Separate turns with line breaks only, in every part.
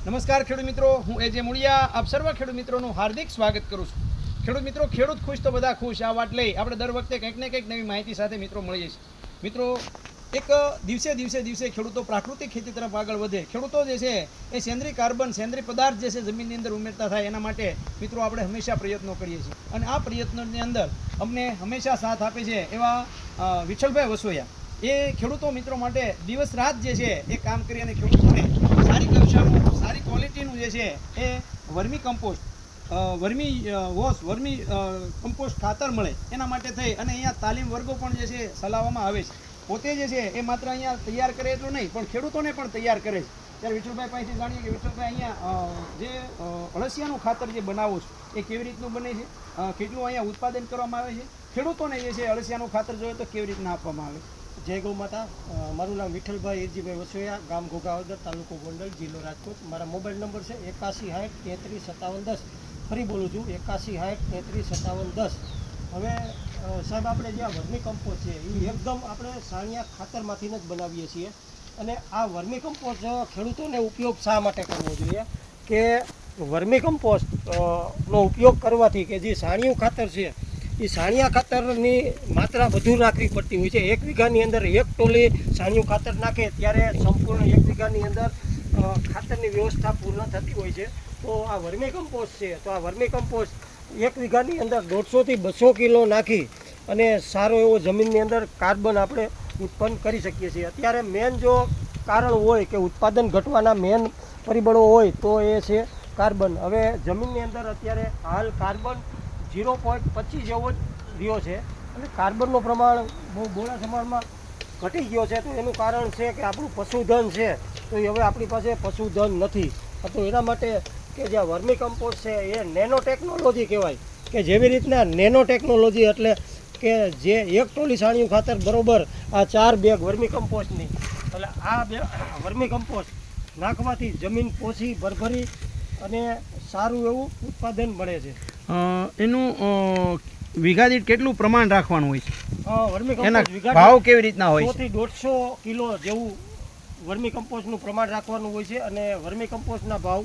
નમસ્કાર ખેડૂત મિત્રો, હું એજે મુળિયા આપ સર્વ ખેડૂત મિત્રોનું હાર્દિક સ્વાગત કરું છું. ખેડૂત મિત્રો, ખેડૂત ખુશ તો બધા ખુશ. આ વાત લઈ આપણે દર વખતે કંઈક ને કંઈક નવી માહિતી સાથે મિત્રો મળીએ છીએ. મિત્રો, એક દિવસે ખેડૂતો પ્રાકૃતિક ખેતી તરફ આગળ વધે. ખેડૂતો જે છે એ સેન્દ્રીય કાર્બન, સેન્દ્રીય પદાર્થ જે છે જમીનની અંદર ઉમેરતા થાય એના માટે મિત્રો આપણે હંમેશા પ્રયત્નો કરીએ છીએ. અને આ પ્રયત્નોની અંદર અમને હંમેશા સાથ આપે છે એવા વિઠ્ઠલભાઈ વસોયા. એ ખેડૂતો મિત્રો માટે દિવસ રાત જે છે એ કામ કરી અને ખેડૂતોને સારી કક્ષાનું, સારી ક્વોલિટીનું જે છે એ વર્મી કમ્પોસ્ટ, વર્મી કમ્પોસ્ટ ખાતર મળે એના માટે થઈ અને અહીંયા તાલીમ વર્ગો પણ જે છે ચલાવવામાં આવે છે. પોતે જે છે એ માત્ર અહીંયા તૈયાર કરે એટલું નહીં પણ ખેડૂતોને પણ તૈયાર કરે છે. ત્યારે વિઠ્ઠલભાઈ પાસેથી જાણીએ કે વિઠ્ઠલભાઈ અહીંયા જે અળસિયાનું ખાતર જે બનાવો છો એ કેવી રીતનું બને છે, કેટલું અહીંયા ઉત્પાદન કરવામાં આવે છે, ખેડૂતોને જે છે અળસિયાનું ખાતર જોઈએ તો કેવી રીતના આપવામાં આવે છે.
જય ગૌ માતા. મારું નામ વિઠ્ઠલભાઈ એરજીભાઈ વસોયા, ગામ ઘોઘાવદર, તાલુકો ગોંડલ, જિલ્લો રાજકોટ. મારા મોબાઈલ નંબર છે 8160 33 57 10. ફરી બોલું છું 8160 33 57 10. હવે સાહેબ, આપણે જે આ વર્મી કમ્પોસ્ટ છે એ એકદમ આપણે સાણિયા ખાતરમાંથી જ બનાવીએ છીએ. અને આ વર્મી કમ્પોસ્ટ ખેડૂતોને ઉપયોગ શા માટે કરવો જોઈએ કે વર્મી કમ્પોસ્ટ નો ઉપયોગ કરવાથી કે જે સાણિયું ખાતર છે એ સાણિયા ખાતરની માત્રા વધુ રાખવી પડતી હોય છે. 1 વીઘાની અંદર 1 ટોલી સાણિયું ખાતર નાખે ત્યારે સંપૂર્ણ 1 વીઘાની અંદર ખાતરની વ્યવસ્થા પૂર્ણ થતી હોય છે. તો આ વર્મી કમ્પોસ્ટ છે, તો આ વર્મી કમ્પોસ્ટ 1 વીઘાની અંદર 150 થી 200 કિલો નાખી અને સારો એવો જમીનની અંદર કાર્બન આપણે ઉત્પન્ન કરી શકીએ છીએ. અત્યારે મેન જો કારણ હોય કે ઉત્પાદન ઘટવાના મેન પરિબળો હોય તો એ છે કાર્બન. હવે જમીનની અંદર અત્યારે હાલ કાર્બન 0.25 જેવો જ રહ્યો છે અને કાર્બનનું પ્રમાણ બહુ બોળા પ્રમાણમાં ઘટી ગયો છે. તો એનું કારણ છે કે આપણું પશુધન છે તો એ હવે આપણી પાસે પશુધન નથી. તો એના માટે કે જે વર્મી કમ્પોસ્ટ છે એ નેનો ટેકનોલોજી કહેવાય. કે જેવી રીતના નેનો ટેકનોલોજી એટલે કે જે 1 ટોલી સાણિયું ખાતર બરોબર આ 4 બેગ વર્મી કમ્પોસ્ટની, એટલે આ વર્મી કમ્પોસ્ટ નાખવાથી જમીન પોષી ભરભરી અને સારું એવું ઉત્પાદન મળે છે.
એનું વીઘા દીઠ કેટલું પ્રમાણ રાખવાનું હોય છે?
વર્મી
એના
કમ્પોસ્ટ
ભાવ કેવી રીતના હોય
100 થી 150 કિલો જેવું વર્મી કમ્પોસ્ટનું પ્રમાણ રાખવાનું હોય છે. અને વર્મી કમ્પોસ્ટના ભાવ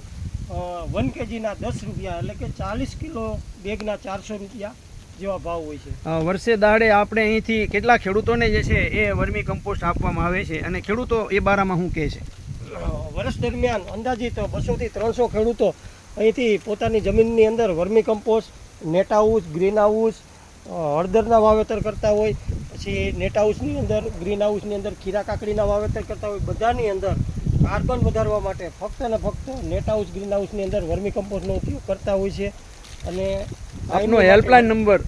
1 kgના 10 રૂપિયા, એટલે કે 40 કિલો બેગના 400 રૂપિયા જેવા ભાવ હોય છે.
વર્ષે દાડે આપણે અહીંથી કેટલા ખેડૂતોને જે છે એ વર્મી કમ્પોસ્ટ આપવામાં આવે છે અને ખેડૂતો એ બારામાં શું કહે છે?
વર્ષ દરમિયાન અંદાજિત 200 થી 300 ખેડૂતો અહીંથી પોતાની જમીનની અંદર vermicompost, net house, greenhouse, હળદરના વાવેતર કરતા હોય, પછી નેટ હાઉસની અંદર, ગ્રીન હાઉસની અંદર ખીરા કાકડીના વાવેતર કરતા હોય. બધાની અંદર કાર્બન વધારવા માટે ફક્ત ને ફક્ત નેટ હાઉસ, ગ્રીન હાઉસની અંદર વર્મી કમ્પોસ્ટનો ઉપયોગ કરતા હોય છે. અને
આપનો હેલ્પલાઇન નંબર?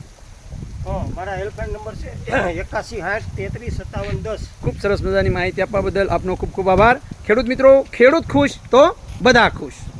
મારા હેલ્પલાઇન નંબર છે 8160 33 57 10.
ખૂબ સરસ મજાની માહિતી આપવા બદલ આપનો ખૂબ ખૂબ આભાર. ખેડૂત મિત્રો, ખેડૂત ખુશ તો બધા ખુશ.